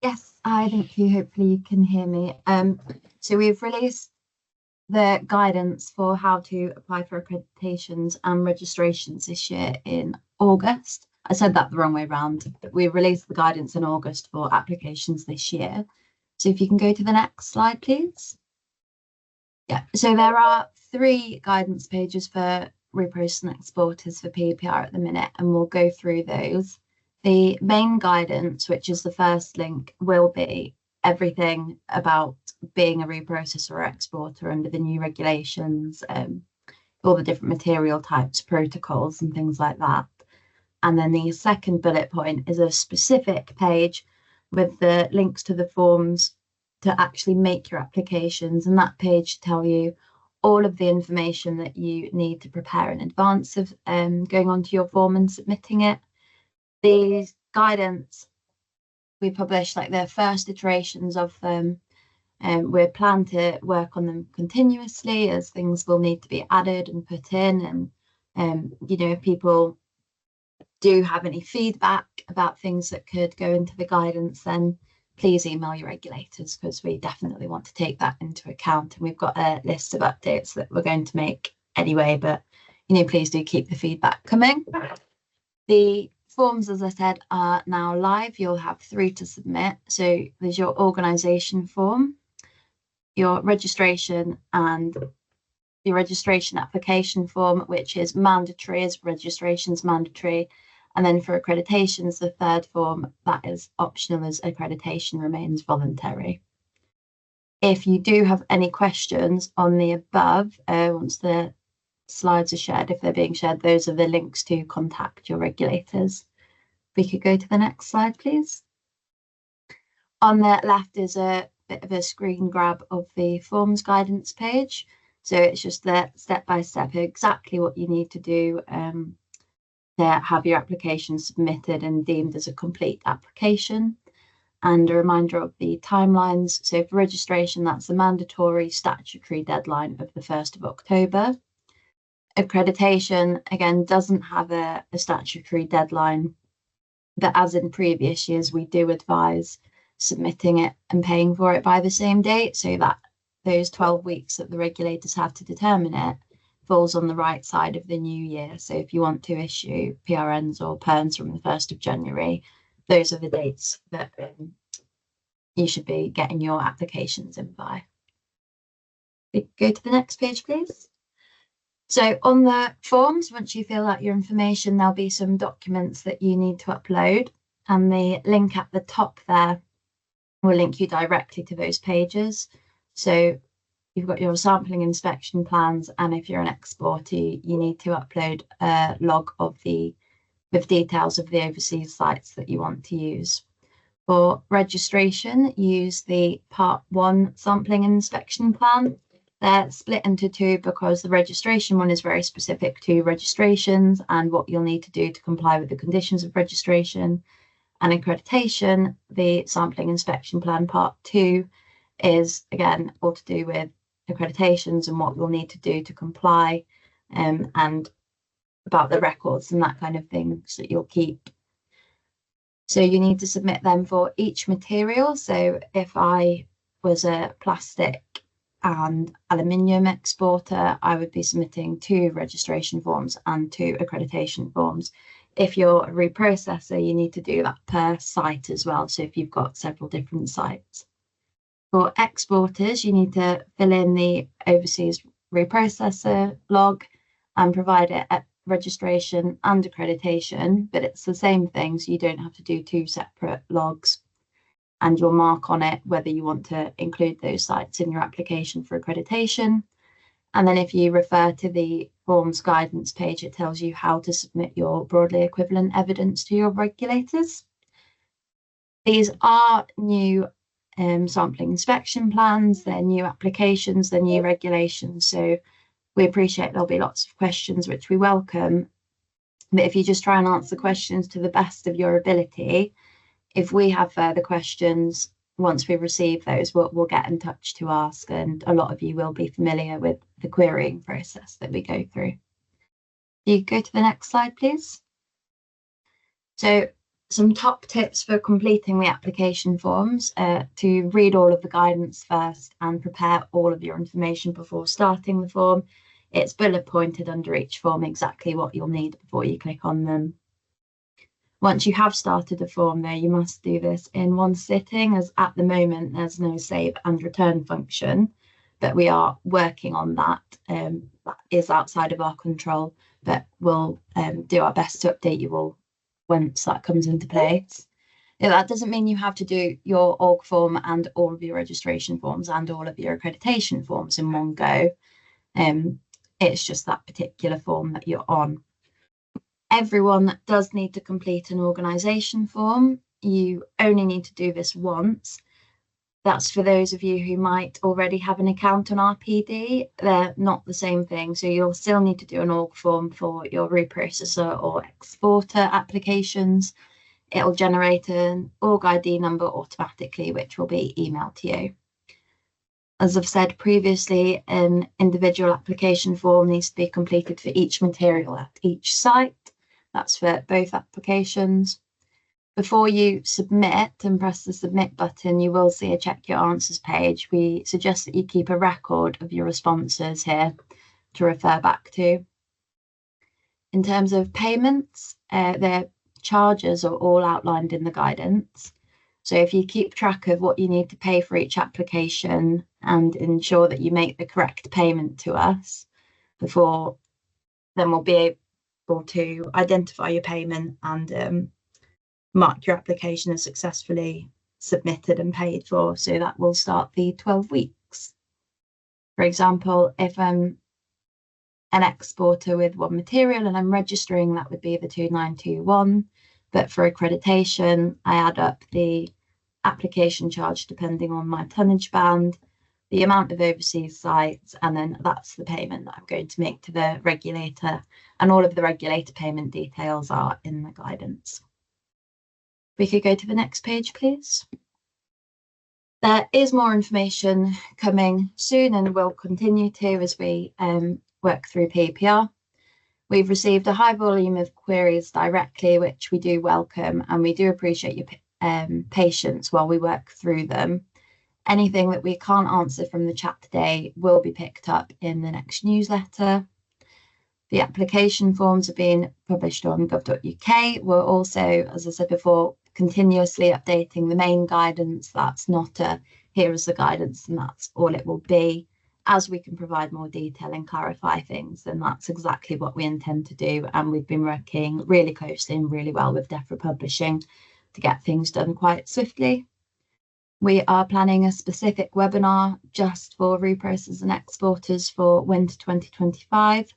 Yes, I think you hopefully you can hear me. So we've released the guidance for how to apply for accreditations and registrations this year in August. I said that the wrong way round, but we released the guidance in August for applications this year. So if you can go to the next slide, please. Yeah, so there are three guidance pages for repros and exporters for PPR at the minute, and we'll go through those. The main guidance, which is the first link, will be everything about being a reprocessor or exporter under the new regulations, all the different material types, protocols, and things like that. And then the second bullet point is a specific page with the links to the forms to actually make your applications. And that page tell you all of the information that you need to prepare in advance of going onto your form and submitting it. The guidance, we publish like the first iterations of them, and we're planning to work on them continuously as things will need to be added and put in. And if people do have any feedback about things that could go into the guidance, then please email your regulators, because we definitely want to take that into account. And we've got a list of updates that we're going to make anyway, but please do keep the feedback coming. The forms, as I said, are now live. You'll have 3 to submit. So there's your organisation form, your registration, and your registration application form, which is mandatory, as registration's mandatory. And then for accreditations, the third form, that is optional, as accreditation remains voluntary. If you do have any questions on the above, once the slides are shared, if they're being shared, those are the links to contact your regulators. We could go to the next slide, please. On the left is a bit of a screen grab of the forms guidance page. So it's just the step-by-step exactly what you need to do to have your application submitted and deemed as a complete application. And a reminder of the timelines. So for registration, that's the mandatory statutory deadline of the 1st of October. Accreditation, again, doesn't have a statutory deadline, but as in previous years, we do advise submitting it and paying for it by the same date, so that those 12 weeks that the regulators have to determine it falls on the right side of the new year. So if you want to issue PRNs or PERNs from the 1st of January, those are the dates that you should be getting your applications in by. We go to the next page, please. So on the forms, once you fill out your information, there'll be some documents that you need to upload, and the link at the top there will link you directly to those pages. So you've got your sampling inspection plans, and if you're an exporter, you need to upload a log of with details of the overseas sites that you want to use. For registration, use the Part 1 sampling inspection plan. They're split into 2 because the registration one is very specific to registrations and what you'll need to do to comply with the conditions of registration. And accreditation, the sampling inspection plan Part 2 is, again, all to do with accreditations and what you'll need to do to comply, and about the records and that kind of thing that you'll keep. So you need to submit them for each material. So if I was a plastic and aluminium exporter, I would be submitting 2 registration forms and 2 accreditation forms. If you're a reprocessor, you need to do that per site as well. So if you've got several different sites. For exporters, you need to fill in the overseas reprocessor log and provide it at registration and accreditation, but it's the same thing, so you don't have to do 2 separate logs. And you'll mark on it whether you want to include those sites in your application for accreditation. And then if you refer to the forms guidance page, it tells you how to submit your broadly equivalent evidence to your regulators. These are new sampling inspection plans, they're new applications, they're new regulations. So we appreciate there'll be lots of questions, which we welcome. But if you just try and answer questions to the best of your ability, if we have further questions, once we receive those, we'll get in touch to ask. And a lot of you will be familiar with the querying process that we go through. You go to the next slide, please. So some top tips for completing the application forms: to read all of the guidance first and prepare all of your information before starting the form. It's bullet pointed under each form exactly what you'll need before you click on them. Once you have started a form though, you must do this in one sitting, as at the moment there's no save and return function, but we are working on that. That is outside of our control, but we'll do our best to update you all once that comes into place. That doesn't mean you have to do your org form and all of your registration forms and all of your accreditation forms in one go. It's just that particular form that you're on. Everyone does need to complete an organisation form. You only need to do this once. That's for those of you who might already have an account on RPD. They're not the same thing. So you'll still need to do an org form for your reprocessor or exporter applications. It'll generate an org ID number automatically, which will be emailed to you. As I've said previously, an individual application form needs to be completed for each material at each site. That's for both applications. Before you submit and press the submit button, you will see a check your answers page. We suggest that you keep a record of your responses here to refer back to. In terms of payments, their charges are all outlined in the guidance. So if you keep track of what you need to pay for each application and ensure that you make the correct payment to us before, then we'll be able to identify your payment and mark your application as successfully submitted and paid for. So that will start the 12 weeks. For example, if I'm an exporter with one material and I'm registering, that would be the 2921. But for accreditation, I add up the application charge depending on my tonnage band, the amount of overseas sites, and then that's the payment that I'm going to make to the regulator. And all of the regulator payment details are in the guidance. We could go to the next page, please. There is more information coming soon and will continue to as we work through PPR. We've received a high volume of queries directly, which we do welcome, and we do appreciate your patience while we work through them. Anything that we can't answer from the chat today will be picked up in the next newsletter. The application forms are being published on gov.uk. We're also, as I said before, continuously updating the main guidance. That's not a here is the guidance and that's all it will be. As we can provide more detail and clarify things, then that's exactly what we intend to do. And we've been working really closely and really well with DEFRA Publishing to get things done quite swiftly. We are planning a specific webinar just for reprocessors and exporters for winter 2025.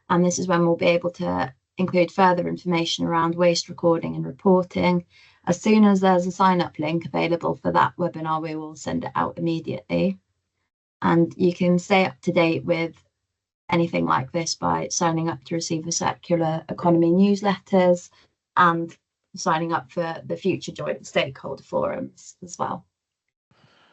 And this is when we'll be able to include further information around waste recording and reporting. As soon as there's a sign-up link available for that webinar, we will send it out immediately. And you can stay up to date with anything like this by signing up to receive the circular economy newsletters and signing up for the future joint stakeholder forums as well.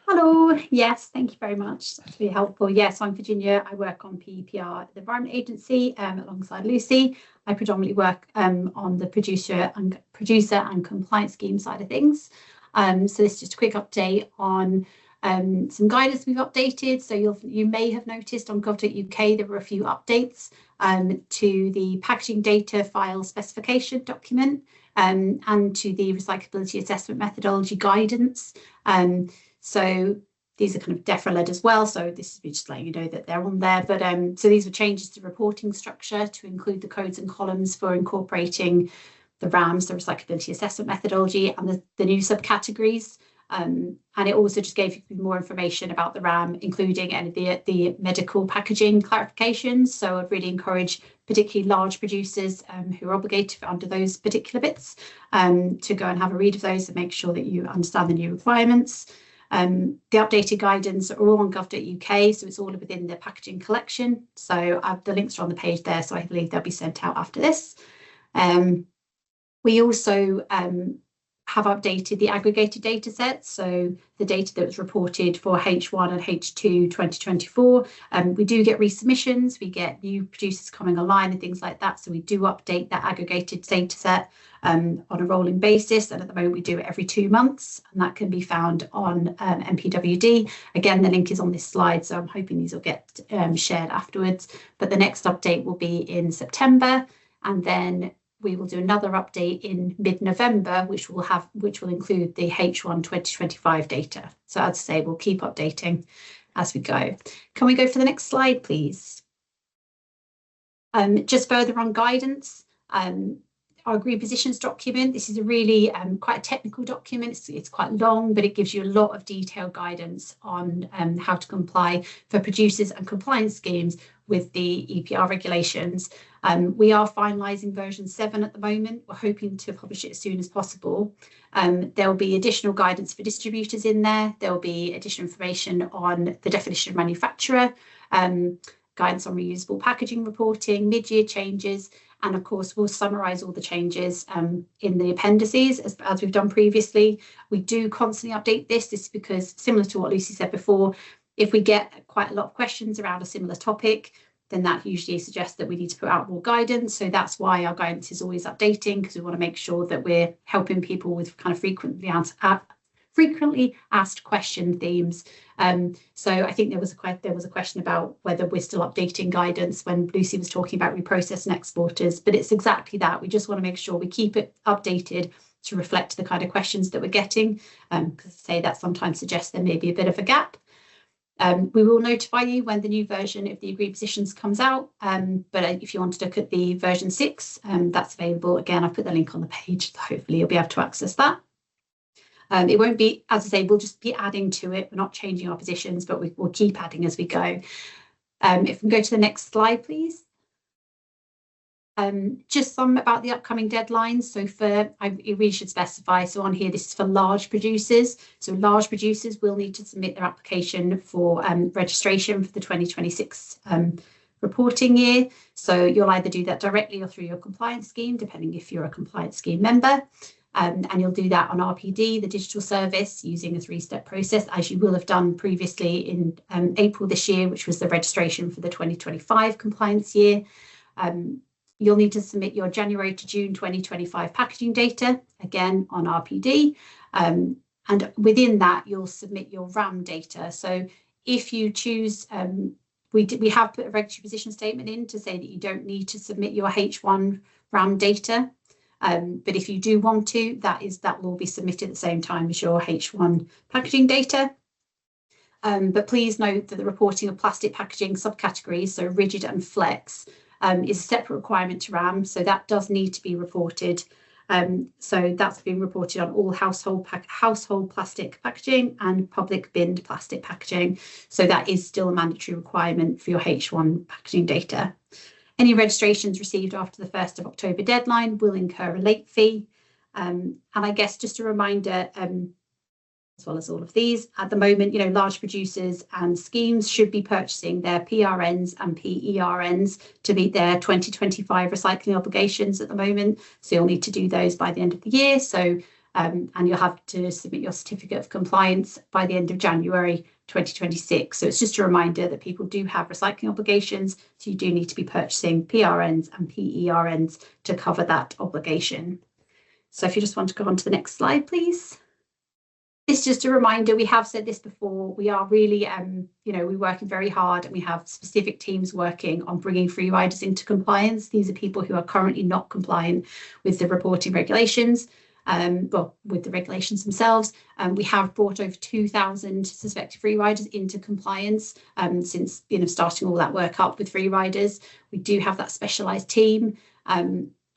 Hello, yes, thank you very much. That's really helpful. Yes, I'm Virginia. I work on PEPR at the Environment Agency alongside Lucy. I predominantly work on the producer and compliance scheme side of things. So this is just a quick update on some guidance we've updated. So you may have noticed on gov.uk there were a few updates to the packaging data file specification document and to the recyclability assessment methodology guidance. So these are kind of DEFRA led as well. So this is just letting you know that they're on there. But so these were changes to reporting structure to include the codes and columns for incorporating the RAMs, the recyclability assessment methodology, and the new subcategories. And it also just gave you more information about the RAM, including any of the medical packaging clarifications. So I'd really encourage particularly large producers who are obligated under those particular bits to go and have a read of those and make sure that you understand the new requirements. The updated guidance are all on gov.uk, so it's all within the packaging collection. So the links are on the page there, so I believe they'll be sent out after this. We also have updated the aggregated data sets, so the data that was reported for H1 and H2 2024. We do get resubmissions, we get new producers coming online and things like that, so we do update that aggregated data set on a rolling basis, and at the moment we do it every 2 months, and that can be found on MPWD. Again, the link is on this slide, so I'm hoping these will get shared afterwards, but the next update will be in September, and then we will do another update in mid-November, which will include the H1 2025 data. So as I say, we'll keep updating as we go. Can we go for the next slide, please? Just further on guidance, our agreed positions document. This is a really quite a technical document. It's quite long, but it gives you a lot of detailed guidance on how to comply for producers and compliance schemes with the EPR regulations. We are finalising version 7 at the moment. We're hoping to publish it as soon as possible. There will be additional guidance for distributors in there. There will be additional information on the definition of manufacturer, guidance on reusable packaging reporting, mid-year changes, and of course we'll summarise all the changes in the appendices as we've done previously. We do constantly update this. This is because, similar to what Lucy said before, if we get quite a lot of questions around a similar topic, then that usually suggests that we need to put out more guidance. So that's why our guidance is always updating, because we want to make sure that we're helping people with kind of frequently asked question themes. So I think there was a question about whether we're still updating guidance when Lucy was talking about reprocessed and exporters, but it's exactly that. We just want to make sure we keep it updated to reflect the kind of questions that we're getting, because I say that sometimes suggests there may be a bit of a gap. We will notify you when the new version of the agreed positions comes out, but if you want to look at the version 6, that's available. Again, I've put the link on the page, so hopefully you'll be able to access that. It won't be, as I say, we'll just be adding to it. We're not changing our positions, but we'll keep adding as we go. If we can go to the next slide, please. Just some about the upcoming deadlines. So I really should specify, so on here, this is for large producers. So large producers will need to submit their application for registration for the 2026 reporting year. So you'll either do that directly or through your compliance scheme, depending if you're a compliance scheme member. And you'll do that on RPD, the digital service, using a 3-step process, as you will have done previously in April this year, which was the registration for the 2025 compliance year. You'll need to submit your January to June 2025 packaging data, again on RPD. And within that, you'll submit your RAM data. So if you choose, we have put a regulatory position statement in to say that you don't need to submit your H1 RAM data. But if you do want to, that will be submitted at the same time as your H1 packaging data. But please note that the reporting of plastic packaging subcategories, so rigid and flex, is a separate requirement to RAM, so that does need to be reported. So that's being reported on all household plastic packaging and public binned plastic packaging. So that is still a mandatory requirement for your H1 packaging data. Any registrations received after the 1st of October deadline will incur a late fee. And I guess just a reminder, as well as all of these, at the moment, large producers and schemes should be purchasing their PRNs and PERNs to meet their 2025 recycling obligations at the moment. So you'll need to do those by the end of the year. So, and you'll have to submit your certificate of compliance by the end of January 2026. So it's just a reminder that people do have recycling obligations. So you do need to be purchasing PRNs and PERNs to cover that obligation. So if you just want to go on to the next slide, please. This is just a reminder, we have said this before, we are really, we're working very hard, and we have specific teams working on bringing free riders into compliance. These are people who are currently not compliant with the reporting regulations, with the regulations themselves. We have brought over 2,000 suspected free riders into compliance since starting all that work up with free riders. We do have that specialised team.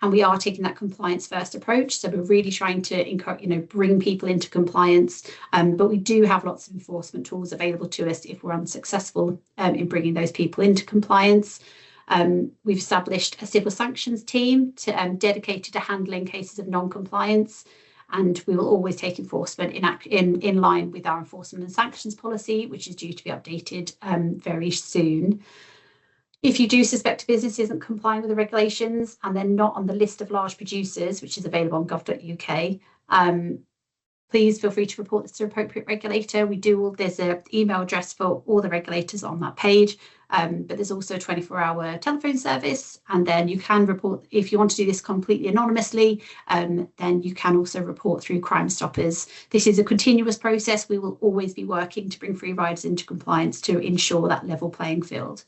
And we are taking that compliance first approach. So we're really trying to encourage, bring people into compliance. But we do have lots of enforcement tools available to us if we're unsuccessful in bringing those people into compliance. We've established a civil sanctions team dedicated to handling cases of non-compliance. And we will always take enforcement in line with our enforcement and sanctions policy, which is due to be updated very soon. If you do suspect a business isn't complying with the regulations and they're not on the list of large producers, which is available on gov.uk, Please feel free to report this to appropriate regulator. There's an email address for all the regulators on that page, but there's also a 24-hour telephone service. And then you can report, if you want to do this completely anonymously, then you can also report through Crime Stoppers. This is a continuous process. We will always be working to bring free riders into compliance to ensure that level playing field.